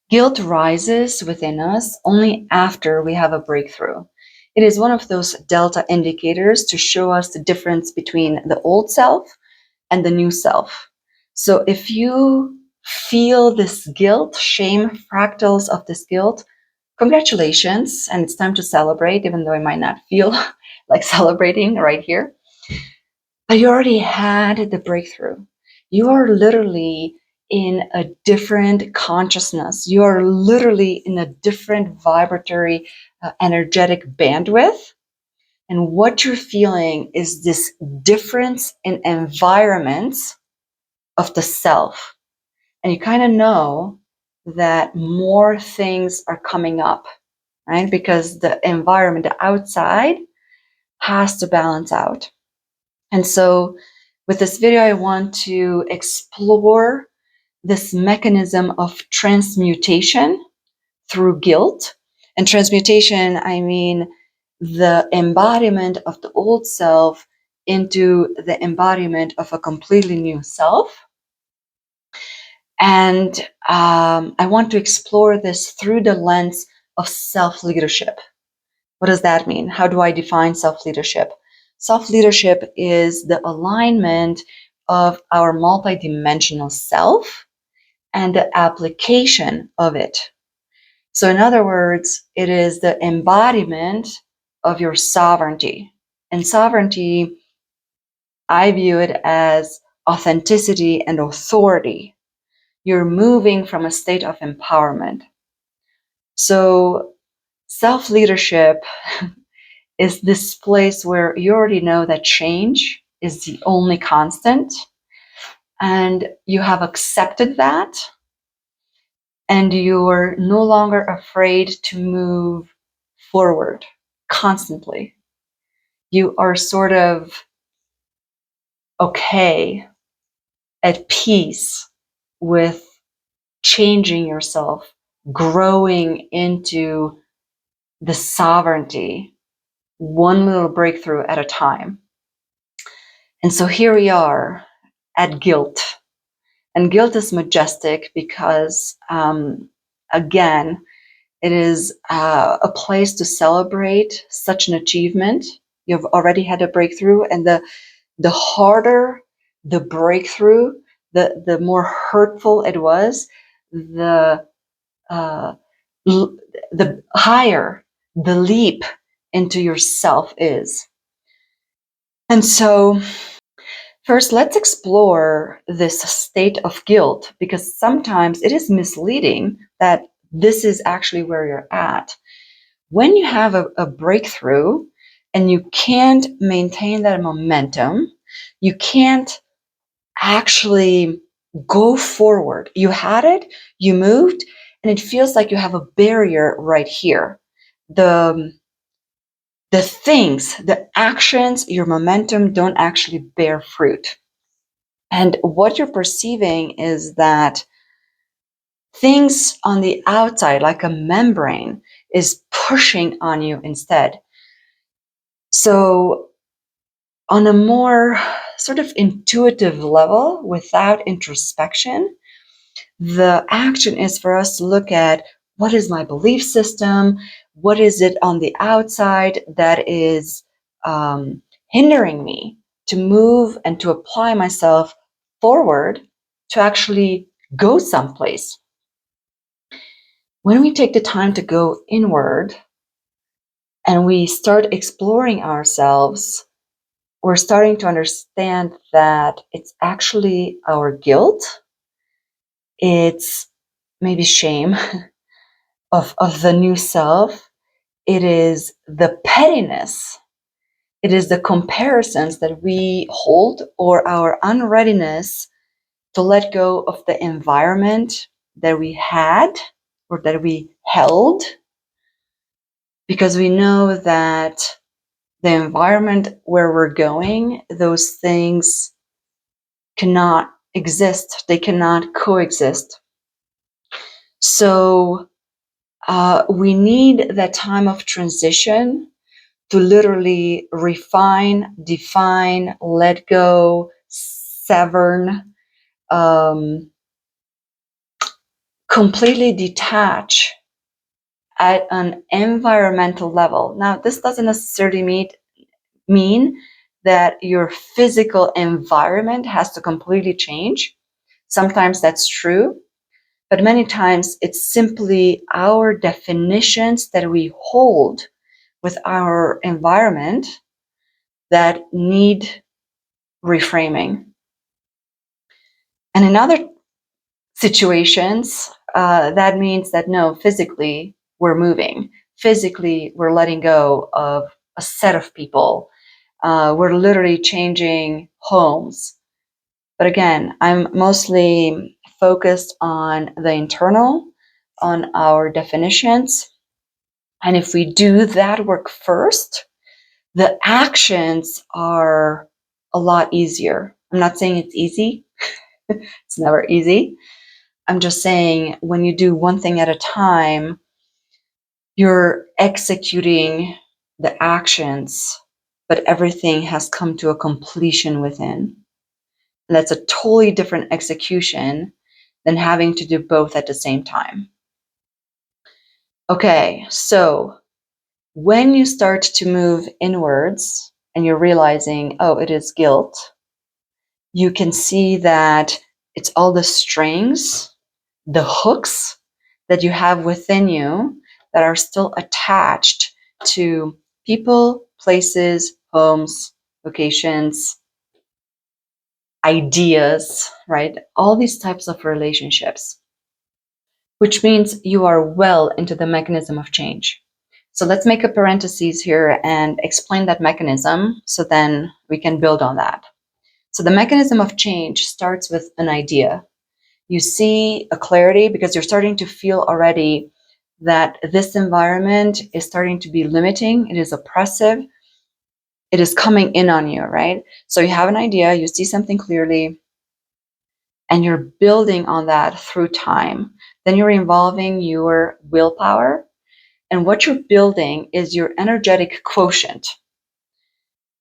Guilt rises within us only after we have a breakthrough. It is one of those delta indicators to show us the difference between the old self and the new self. So if you feel this guilt, shame, fractals of this guilt, congratulations, and it's time to celebrate, even though I might not feel like celebrating right here. But you already had the breakthrough. You are literally in a different consciousness. You are literally in a different vibratory, energetic bandwidth. And what you're feeling is this difference in environments of the self. And you kind of know that more things are coming up, right? Because the environment, the outside, has to balance out. And so with this video, I want to explore this mechanism of transmutation through guilt. And transmutation, I mean the embodiment of the old self into the embodiment of a completely new self. And I want to explore this through the lens of self-leadership. What does that mean? How do I define self-leadership? Self-leadership is the alignment of our multidimensional self and the application of it. So in other words, it is the embodiment of your sovereignty. And sovereignty, I view it as authenticity and authority. You're moving from a state of empowerment. So self-leadership is this place where you already know that change is the only constant, and you have accepted that, and you're no longer afraid to move forward constantly. You are sort of okay, at peace with changing yourself, growing into the sovereignty, one little breakthrough at a time. And so here we are at guilt. And guilt is majestic because, again, it is a place to celebrate such an achievement. You've already had a breakthrough, and the harder the breakthrough, the more hurtful it was, the higher the leap into yourself is. And so first, let's explore this state of guilt, because sometimes it is misleading that this is actually where you're at. When you have a breakthrough and you can't maintain that momentum, you can't actually go forward. You had it, you moved, and it feels like you have a barrier right here. The things, the actions, your momentum don't actually bear fruit. And what you're perceiving is that things on the outside, like a membrane, is pushing on you instead. So on a more sort of intuitive level, without introspection, the action is for us to look at, what is my belief system? What is it on the outside that is hindering me to move and to apply myself forward to actually go someplace? When we take the time to go inward and we start exploring ourselves, we're starting to understand that it's actually our guilt, it's maybe shame of the new self, it is the pettiness, it is the comparisons that we hold, or our unreadiness to let go of the environment that we had or that we held, because we know that the environment where we're going, those things cannot exist, they cannot coexist. So we need that time of transition to literally refine, define, let go, sever, completely detach at an environmental level. Now, this doesn't necessarily mean that your physical environment has to completely change. Sometimes that's true, but many times it's simply our definitions that we hold with our environment that need reframing. And in other situations, that means that no, physically we're moving. Physically, we're letting go of a set of people. We're literally changing homes. But again, I'm mostly focused on the internal, on our definitions. And if we do that work first, the actions are a lot easier. I'm not saying it's easy. It's never easy. I'm just saying when you do one thing at a time, you're executing the actions, but everything has come to a completion within. And that's a totally different execution than having to do both at the same time. Okay, so when you start to move inwards and you're realizing, oh, it is guilt, you can see that it's all the strings, the hooks that you have within you that are still attached to people, places, homes, locations, ideas, right? All these types of relationships, which means you are well into the mechanism of change. So let's make a parenthesis here and explain that mechanism so then we can build on that. So the mechanism of change starts with an idea. You see a clarity because you're starting to feel already that this environment is starting to be limiting. It is oppressive. It is coming in on you, right? So you have an idea, you see something clearly, and you're building on that through time. Then you're involving your willpower. And what you're building is your energetic quotient.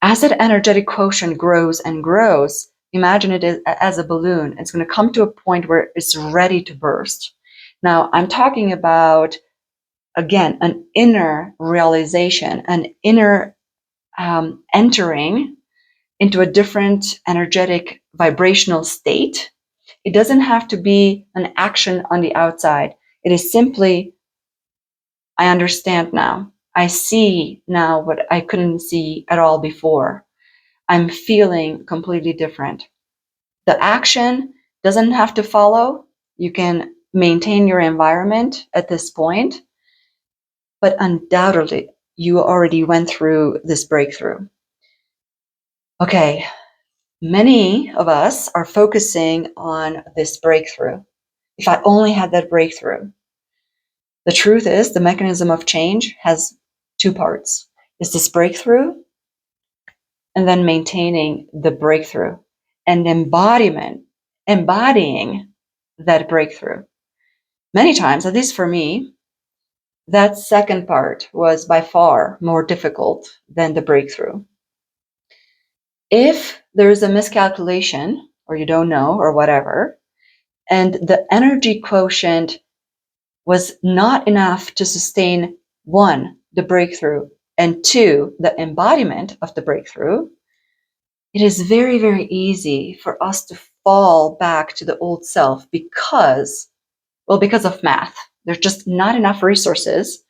As that energetic quotient grows and grows, imagine it as a balloon. It's going to come to a point where it's ready to burst. Now, I'm talking about, again, an inner realization, an inner entering into a different energetic vibrational state. It doesn't have to be an action on the outside. It is simply, I understand now. I see now what I couldn't see at all before. I'm feeling completely different. The action doesn't have to follow. You can maintain your environment at this point, but undoubtedly you already went through this breakthrough. Okay, many of us are focusing on this breakthrough. If I only had that breakthrough. The truth is the mechanism of change has two parts. It's this breakthrough and then maintaining the breakthrough and embodying that breakthrough. Many times, at least for me, that second part was by far more difficult than the breakthrough. If there's a miscalculation, or you don't know, or whatever, and the energy quotient was not enough to sustain one, the breakthrough, and two, the embodiment of the breakthrough, it is very, very easy for us to fall back to the old self because of math. There's just not enough resources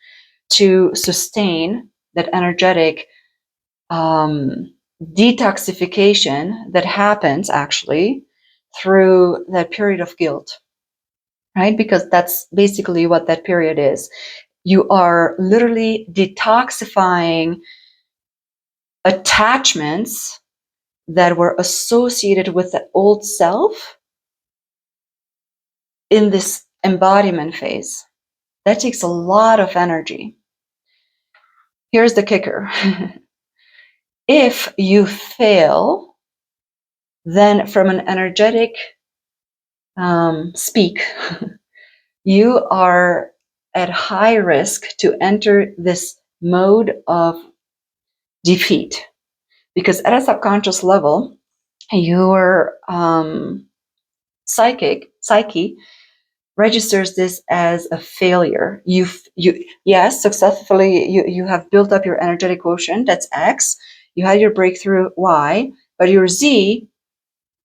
to sustain that energetic detoxification that happens actually through that period of guilt, right? Because that's basically what that period is. You are literally detoxifying attachments that were associated with the old self in this embodiment phase. That takes a lot of energy. Here's the kicker. If you fail, then from an energetic speak, you are at high risk to enter this mode of defeat. Because at a subconscious level, your psyche registers this as a failure. You yes, successfully you have built up your energetic quotient, that's X. You had your breakthrough, Y, but your Z,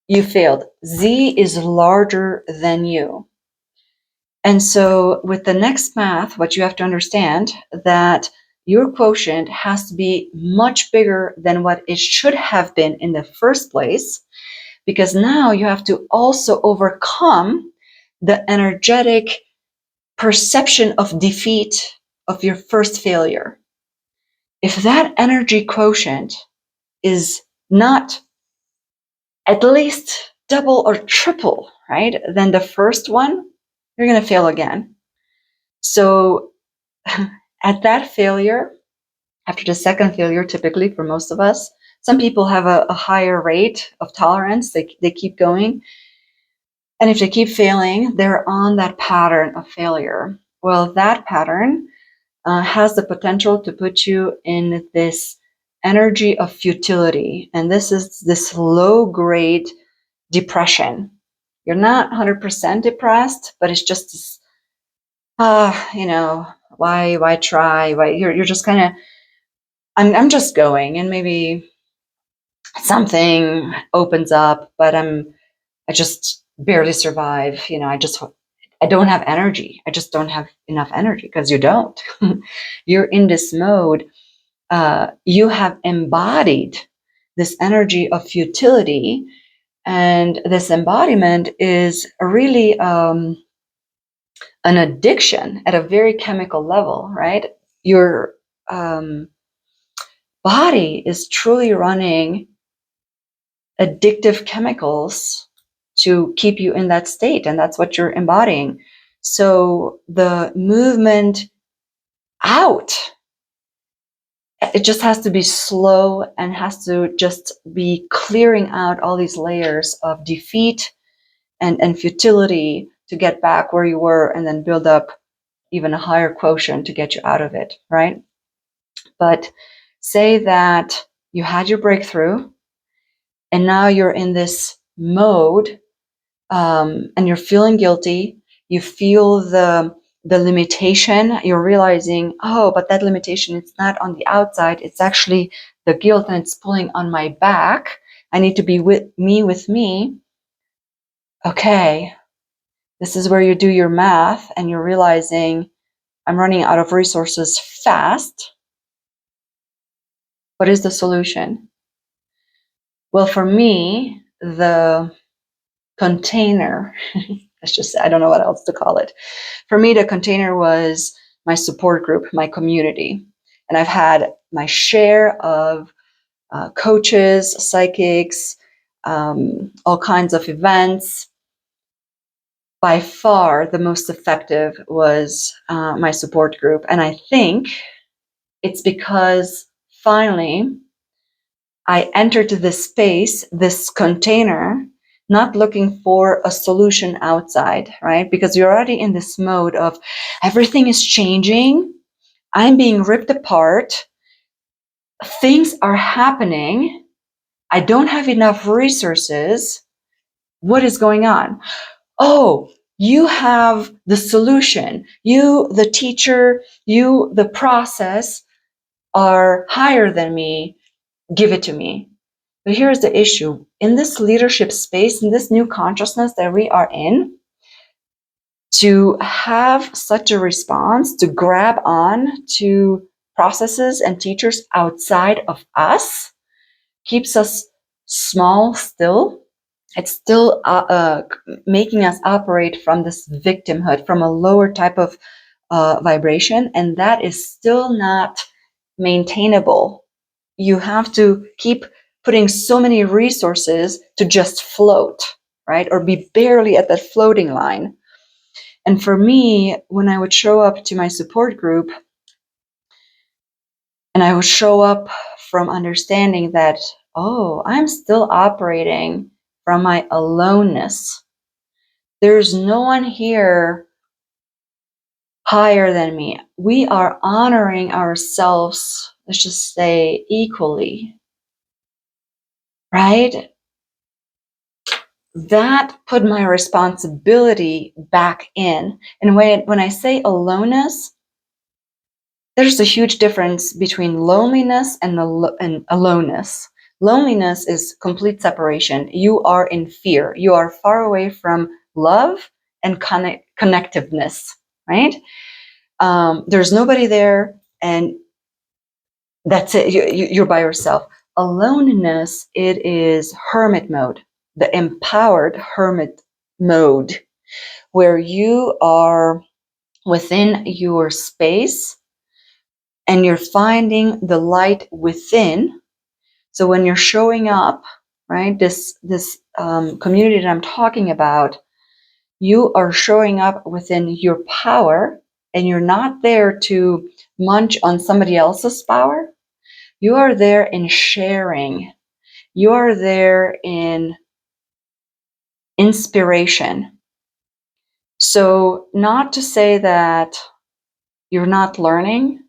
you failed. Z is larger than you. And so with the next math, what you have to understand that your quotient has to be much bigger than what it should have been in the first place, because now you have to also overcome the energetic perception of defeat of your first failure. If that energy quotient is not at least double or triple, right, than the first one, you're going to fail again. So at that failure, after the second failure, typically for most of us, some people have a higher rate of tolerance. They keep going. And if they keep failing, they're on that pattern of failure. Well, that pattern has the potential to put you in this energy of futility. And this is this low grade depression. You're not 100% depressed, but it's just this, why try? Why you're just kind of, I'm just going, and maybe something opens up, but I just barely survive. I don't have energy. I just don't have enough energy, because you don't. You're in this mode. You have embodied this energy of futility, and this embodiment is really an addiction at a very chemical level, right? Your body is truly running addictive chemicals to keep you in that state, and that's what you're embodying. So the movement out, it just has to be slow and has to just be clearing out all these layers of defeat and futility to get back where you were, and then build up even a higher quotient to get you out of it, right? But say that you had your breakthrough, and now you're in this mode, and you're feeling guilty. You feel the limitation. You're realizing, oh, but that limitation, it's not on the outside. It's actually the guilt, and it's pulling on my back. I need to be with me. Okay, this is where you do your math, and you're realizing, I'm running out of resources fast. What is the solution? Well, for me, the container, let's just say, I don't know what else to call it. For me, the container was my support group, my community. And I've had my share of coaches, psychics, all kinds of events. By far, the most effective was my support group. And I think it's because finally I entered this space, this container, not looking for a solution outside, right? Because you're already in this mode of everything is changing. I'm being ripped apart. Things are happening. I don't have enough resources. What is going on? Oh, you have the solution. You, the teacher, you, the process, are higher than me. Give it to me. But here's the issue. In this leadership space, in this new consciousness that we are in, to have such a response, to grab on to processes and teachers outside of us, keeps us small still. It's still making us operate from this victimhood, from a lower type of vibration, and that is still not maintainable. You have to keep putting so many resources to just float, right? Or be barely at that floating line. And for me, when I would show up to my support group, and I would show up from understanding that, oh, I'm still operating from my aloneness. There's no one here higher than me. We are honoring ourselves, let's just say, equally, right? that put my responsibility back in. And when I say aloneness, there's a huge difference between loneliness and aloneness. Loneliness is complete separation. You are in fear. You are far away from love and connectiveness, right? There's nobody there, and that's it. You're by yourself. Aloneness, it is hermit mode, the empowered hermit mode, where you are within your space and you're finding the light within. So when you're showing up, right, this community that I'm talking about, you are showing up within your power, and you're not there to munch on somebody else's power. You are there in sharing. You are there in inspiration. So not to say that you're not learning,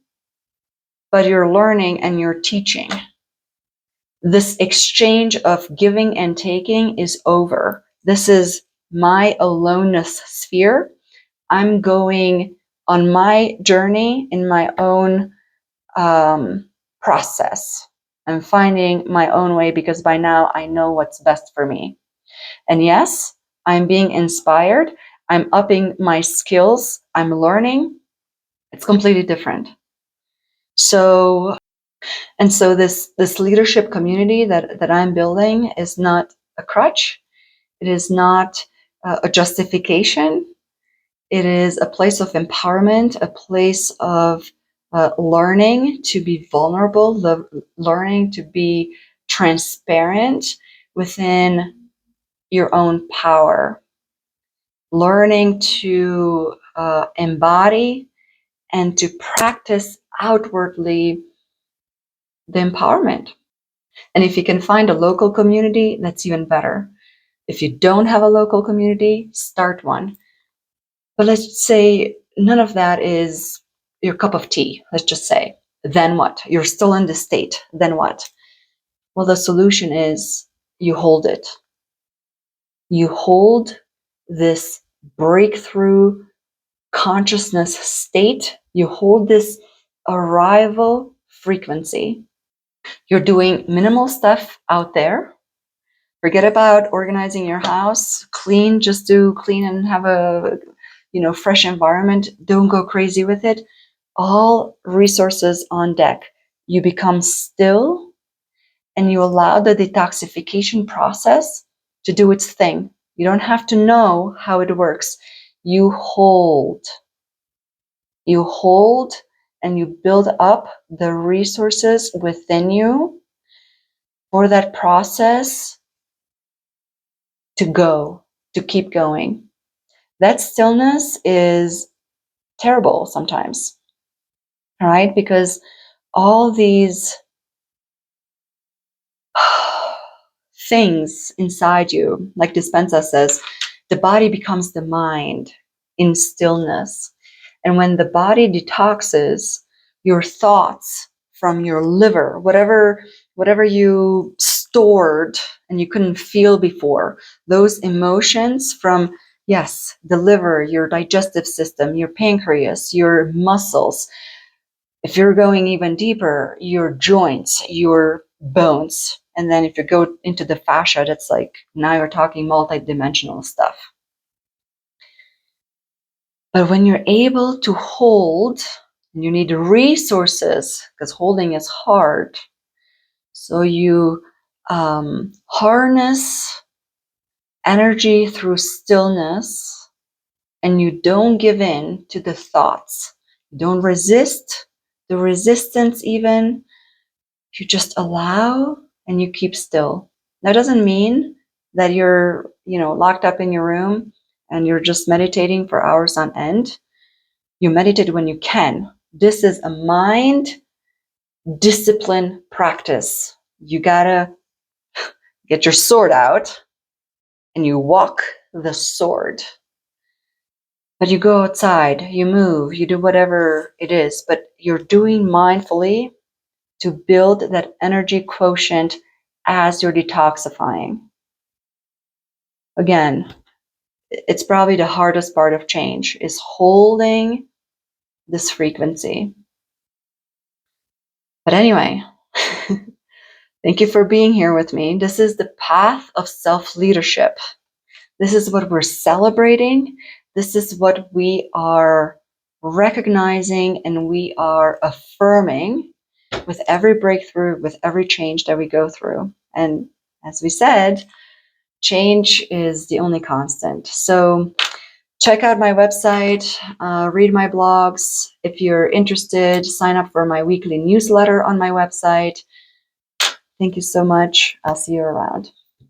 but you're learning and you're teaching. This exchange of giving and taking is over. This is my aloneness sphere. I'm going on my journey in my own process. I'm finding my own way because by now I know what's best for me. And yes, I'm being inspired. I'm upping my skills. I'm learning. It's completely different. So this leadership community that I'm building is not a crutch. It is not a justification. It is a place of empowerment, a place of learning to be vulnerable, learning to be transparent within your own power, learning to embody and to practice outwardly the empowerment. And if you can find a local community, that's even better. If you don't have a local community, start one. But let's say none of that is your cup of tea, let's just say. Then what? You're still in the state. Then what? Well, the solution is you hold it. You hold this breakthrough consciousness state. You hold this arrival frequency. You're doing minimal stuff out there. Forget about organizing your house. Clean, just do clean and have a fresh environment. Don't go crazy with it. All resources on deck. You become still and you allow the detoxification process to do its thing. You don't have to know how it works. You hold. You hold and you build up the resources within you for that process to go, to keep going. That stillness is terrible sometimes, right? Because all these things inside you, like Dispenza says, the body becomes the mind in stillness. And when the body detoxes, your thoughts from your liver, whatever you stored and you couldn't feel before, those emotions from, yes, the liver, your digestive system, your pancreas, your muscles, if you're going even deeper, your joints, your bones. And then if you go into the fascia, that's like, now you're talking multidimensional stuff. But when you're able to hold, and you need resources, because holding is hard. So you harness energy through stillness, and you don't give in to the thoughts. You don't resist the resistance even. You just allow and you keep still. That doesn't mean that you're, locked up in your room and you're just meditating for hours on end. You meditate when you can. This is a mind discipline practice. You gotta get your sword out and you walk the sword. But you go outside, you move, you do whatever it is, but you're doing mindfully to build that energy quotient as you're detoxifying. Again, it's probably the hardest part of change, is holding this frequency. But anyway, thank you for being here with me. This is the path of self-leadership. This is what we're celebrating. This is what we are recognizing and we are affirming with every breakthrough, with every change that we go through. And as we said, change is the only constant. So check out my website, read my blogs. If you're interested, sign up for my weekly newsletter on my website. Thank you so much. I'll see you around.